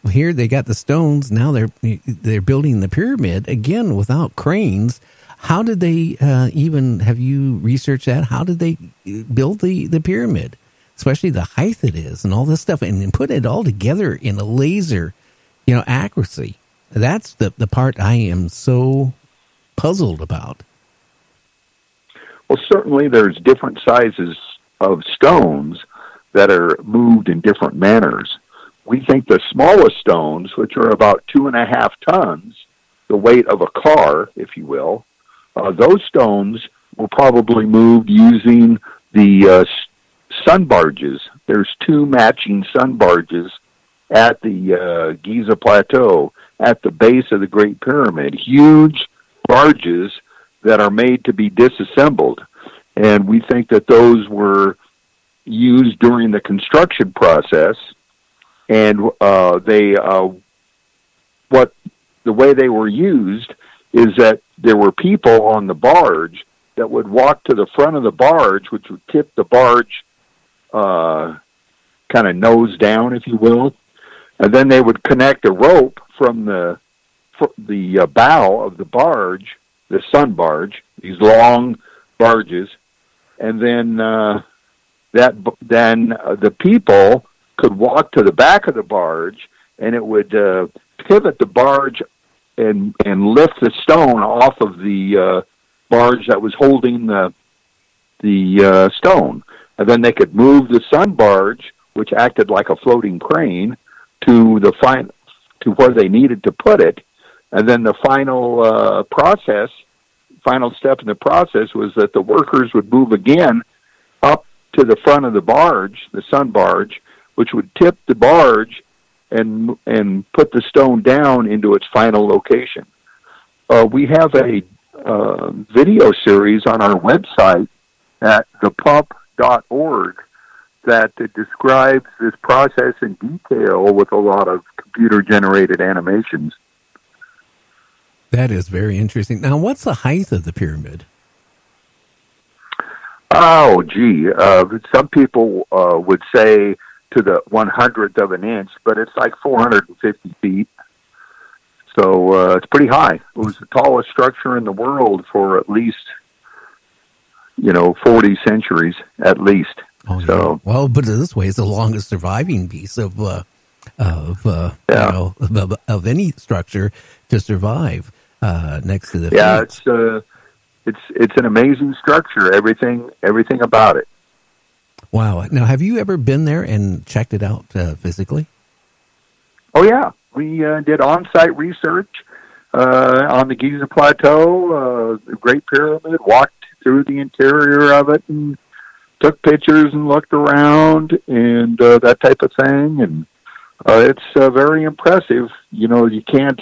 here they got the stones. Now they're building the pyramid again without cranes. How did they even, have you researched that? How did they build the pyramid, especially the height it is and all this stuff, and put it all together in a laser, accuracy? That's the part I am so puzzled about. Well, certainly there's different sizes of stones that are moved in different manners. We think the smallest stones, which are about 2.5 tons, the weight of a car, if you will, those stones were probably moved using the sun barges. There's 2 matching sun barges at the Giza Plateau, at the base of the Great Pyramid. Huge barges that are made to be disassembled. And we think that those were used during the construction process. And the way they were used is that there were people on the barge that would walk to the front of the barge, which would tip the barge kind of nose down, if you will, and then they would connect a rope from the bow of the barge, the sun barge, these long barges, and then the people could walk to the back of the barge, and it would pivot the barge and lift the stone off of the barge that was holding the stone. And then they could move the sun barge, which acted like a floating crane, to where they needed to put it. And then the final step in the process was that the workers would move again up to the front of the barge, the sun barge, which would tip the barge and put the stone down into its final location. We have a video series on our website at thepump.org that describes this process in detail with a lot of computer-generated animations. That is very interesting. Now, what's the height of the pyramid? Oh, gee. Some people would say to the 100th of an inch, but it's like 450 feet. So it's pretty high. It was the tallest structure in the world for at least, 40 centuries, at least. Oh, yeah. So, well, but this way, it's the longest surviving piece of any structure to survive next to the fields. It's an amazing structure. Everything about it. Wow. Now, have you ever been there and checked it out physically? Oh, yeah. We did on-site research on the Giza Plateau, the Great Pyramid, walked through the interior of it and took pictures and looked around and that type of thing. And it's very impressive. You can't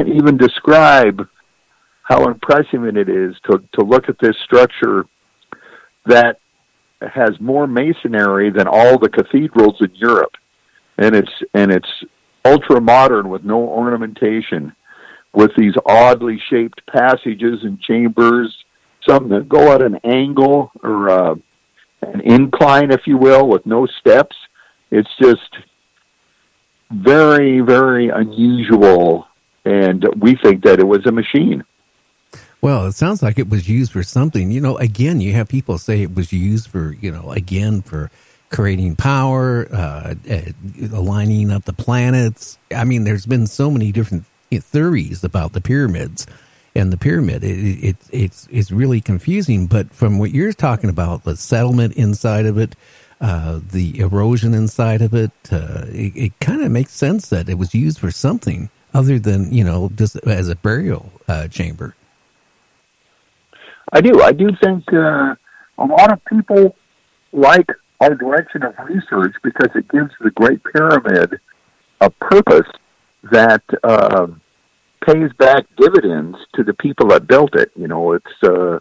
even describe how impressive it is to look at this structure that has more masonry than all the cathedrals in Europe, and it's ultra modern with no ornamentation, with these oddly shaped passages and chambers, some that go at an angle or an incline, if you will, with no steps. It's just very, very unusual, and we think that it was a machine. Well, it sounds like it was used for something. Again, you have people say it was used for, for creating power, aligning up the planets. I mean, there's been so many different theories about the pyramids and the pyramid. It's really confusing. But from what you're talking about, the settlement inside of it, the erosion inside of it, it kind of makes sense that it was used for something other than, just as a burial chamber. I do think a lot of people like our direction of research because it gives the Great Pyramid a purpose that pays back dividends to the people that built it. It's a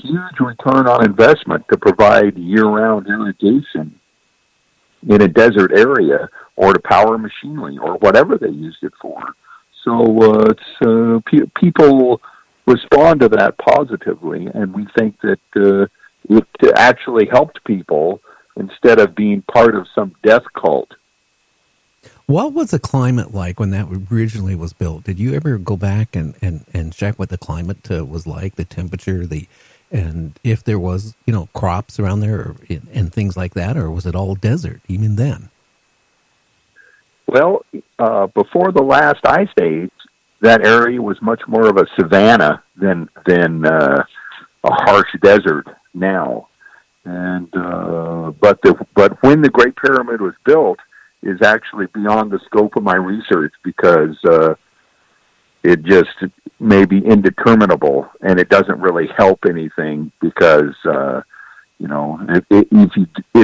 huge return on investment to provide year-round irrigation in a desert area, or to power machinery, or whatever they used it for. So people respond to that positively, and we think that it actually helped people instead of being part of some death cult. What was the climate like when that originally was built? Did you ever go back and check what the climate was like, the temperature, and if there was, crops around there and things like that, or was it all desert even then? Well, before the last ice age, that area was much more of a savanna than a harsh desert now. And but when the Great Pyramid was built is actually beyond the scope of my research, because it just may be indeterminable, and it doesn't really help anything, because if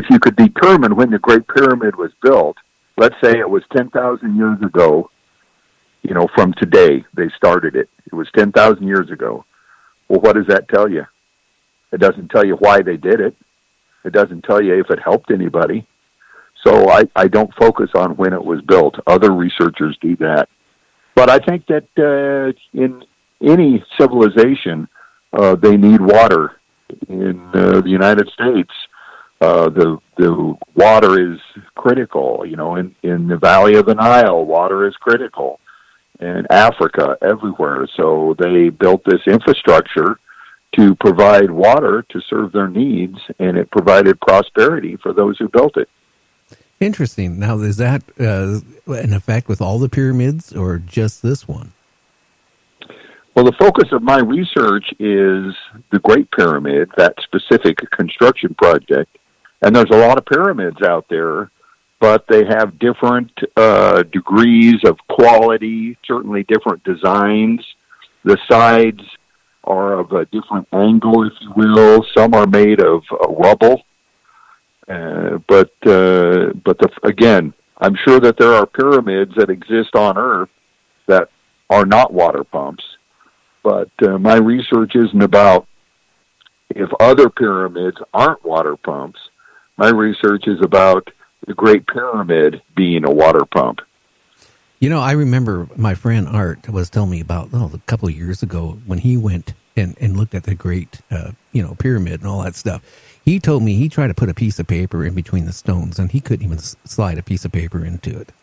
you could determine when the Great Pyramid was built, let's say it was 10,000 years ago, from today they started it. It was 10,000 years ago. Well, what does that tell you? It doesn't tell you why they did it. It doesn't tell you if it helped anybody. So I don't focus on when it was built. Other researchers do that. But I think that in any civilization, they need water. In the United States, the water is critical. In the Valley of the Nile, water is critical. In Africa, everywhere. So they built this infrastructure to provide water to serve their needs, and it provided prosperity for those who built it. Interesting. Now, is that an effect with all the pyramids or just this one? Well, the focus of my research is the Great Pyramid, that specific construction project. And there's a lot of pyramids out there, but they have different degrees of quality, certainly different designs. The sides are of a different angle, if you will. Some are made of rubble. Again, I'm sure that there are pyramids that exist on Earth that are not water pumps. But my research isn't about if other pyramids aren't water pumps. My research is about the Great Pyramid being a water pump. I remember my friend Art was telling me about a couple of years ago when he went and looked at the Great Pyramid and all that stuff. He told me he tried to put a piece of paper in between the stones, and he couldn't even slide a piece of paper into it.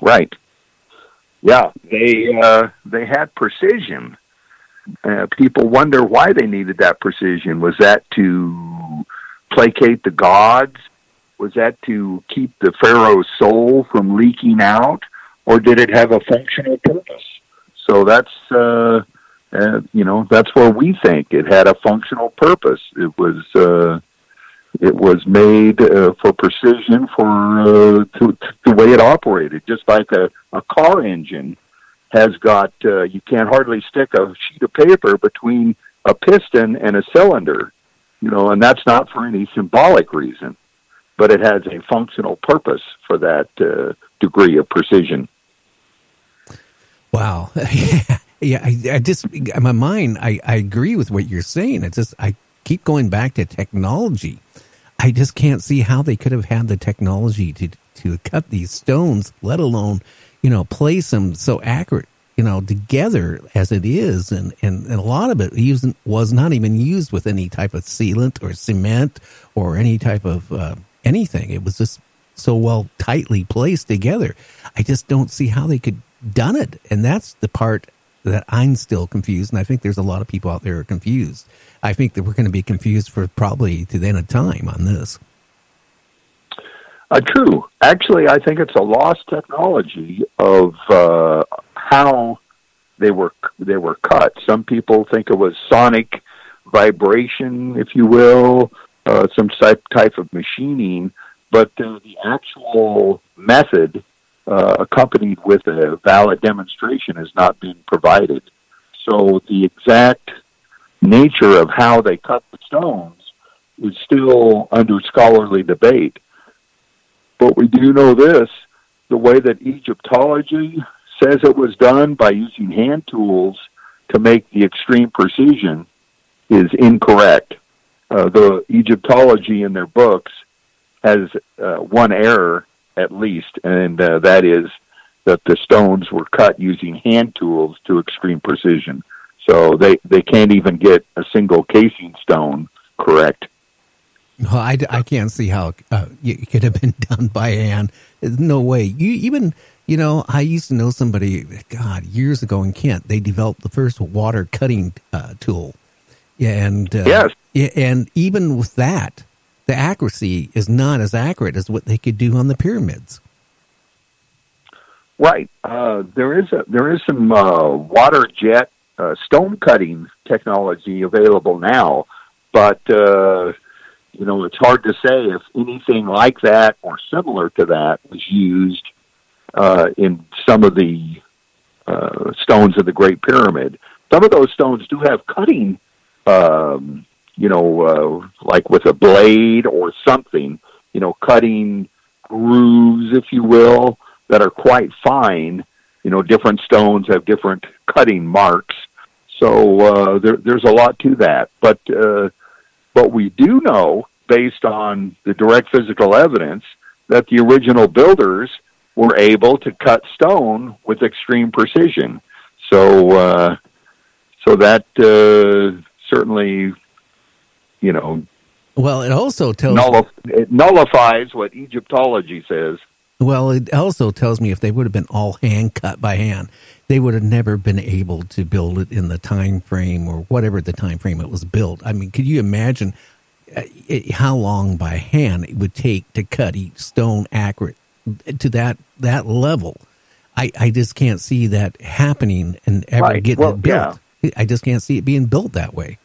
Right. Yeah, they had precision. People wonder why they needed that precision. Was that to placate the gods? Was that to keep the pharaoh's soul from leaking out? Or did it have a functional purpose? So that's where we think it had a functional purpose. It was made for precision, for the way it operated. Just like a car engine has got, you can't hardly stick a sheet of paper between a piston and a cylinder, and that's not for any symbolic reason, but it has a functional purpose for that degree of precision. Wow. Yeah, I just, in my mind, I agree with what you're saying. It's just, I keep going back to technology. I just can't see how they could have had the technology to cut these stones, let alone, place them so accurate, together as it is. And a lot of it was not even used with any type of sealant or cement or any type of anything. It was just so well tightly placed together. I just don't see how they could done it. And that's the part that I'm still confused, and I think there's a lot of people out there who are confused. I think that we're going to be confused for probably to the end of time on this. True. Actually, I think it's a lost technology of how they were cut. Some people think it was sonic vibration, if you will, some type of machining, but the actual method accompanied with a valid demonstration has not been provided. So the exact nature of how they cut the stones is still under scholarly debate. But we do know this, the way that Egyptology says it was done by using hand tools to make the extreme precision is incorrect. The Egyptology in their books has one error, at least, and that is that the stones were cut using hand tools to extreme precision. So they can't even get a single casing stone correct. Well, I can't see how it could have been done by hand. There's no way. I used to know somebody, God, years ago in Kent. They developed the first water cutting tool, Yes. And even with that, the accuracy is not as accurate as what they could do on the pyramids. Right. There is some water jet stone cutting technology available now, but it's hard to say if anything like that or similar to that was used in some of the stones of the Great Pyramid. Some of those stones do have cutting, like with a blade or something, cutting grooves, if you will, that are quite fine. Different stones have different cutting marks. So there's a lot to that. But we do know, based on the direct physical evidence, that the original builders were able to cut stone with extreme precision. So that certainly, Well, it also tells it nullifies what Egyptology says. Well, it also tells me if they would have been all hand cut by hand, they would have never been able to build it in the time frame or whatever the time frame it was built. I mean, could you imagine how long by hand it would take to cut each stone accurate to that level? I just can't see that happening and ever getting it built. Yeah. I just can't see it being built that way.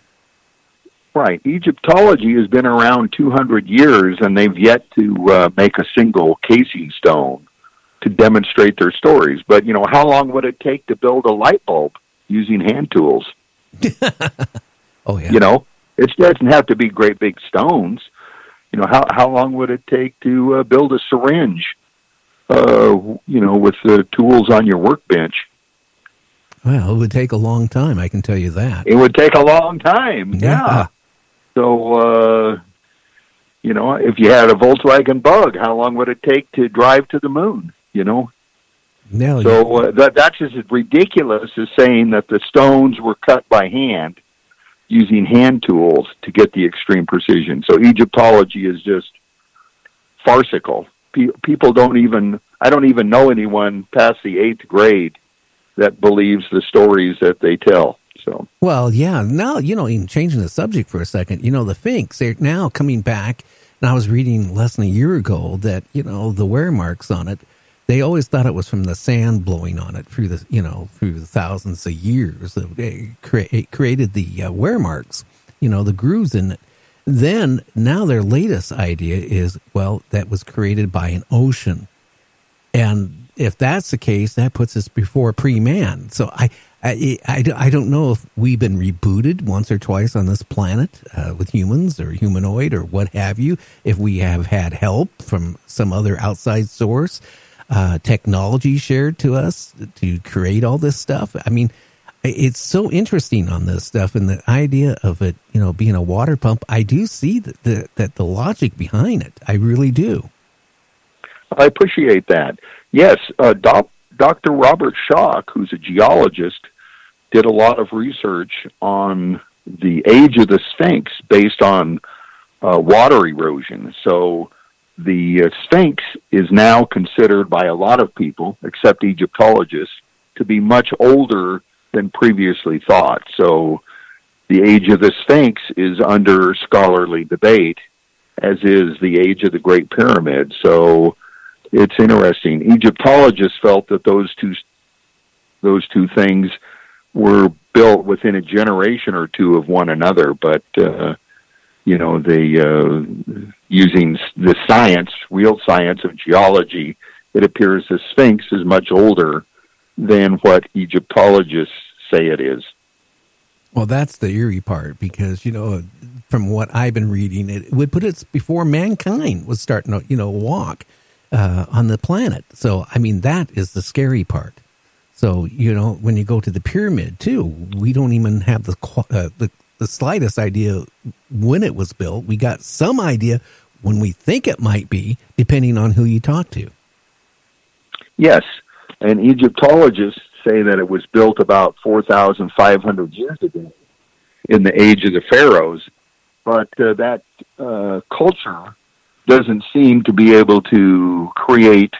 Right. Egyptology has been around 200 years, and they've yet to make a single casing stone to demonstrate their stories. But, how long would it take to build a light bulb using hand tools? Oh, yeah. It doesn't have to be great big stones. How long would it take to build a syringe, with the tools on your workbench? Well, it would take a long time, I can tell you that. It would take a long time, yeah. So, if you had a Volkswagen Bug, how long would it take to drive to the moon, No, So that's as ridiculous as saying that the stones were cut by hand using hand tools to get the extreme precision. So Egyptology is just farcical. People I don't even know anyone past the 8th grade that believes the stories that they tell. So, well, yeah. Now, even changing the subject for a second, the Sphinx, they're now coming back. And I was reading less than a year ago that, the wear marks on it, they always thought it was from the sand blowing on it through the thousands of years. They created the wear marks, the grooves in it. Then now their latest idea is, well, that was created by an ocean. And if that's the case, that puts us before pre-man. So I don't know if we've been rebooted once or twice on this planet with humans or humanoid or what have you, if we have had help from some other outside source, technology shared to us to create all this stuff. I mean, it's so interesting on this stuff, and the idea of it, being a water pump, I do see that the logic behind it. I really do. I appreciate that. Yes, Dr. Robert Schoch, who's a geologist, did a lot of research on the age of the Sphinx based on water erosion. So the Sphinx is now considered by a lot of people, except Egyptologists, to be much older than previously thought. So the age of the Sphinx is under scholarly debate, as is the age of the Great Pyramid. So it's interesting. Egyptologists felt that those two things were built within a generation or two of one another, but using the science, real science of geology, it appears the Sphinx is much older than what Egyptologists say it is. Well, that's the eerie part, because, from what I've been reading, it would put it before mankind was starting to, walk on the planet. So, I mean, that is the scary part. So, when you go to the pyramid, too, we don't even have the slightest idea when it was built. We got some idea when we think it might be, depending on who you talk to. Yes, and Egyptologists say that it was built about 4,500 years ago in the age of the pharaohs. but that culture doesn't seem to be able to create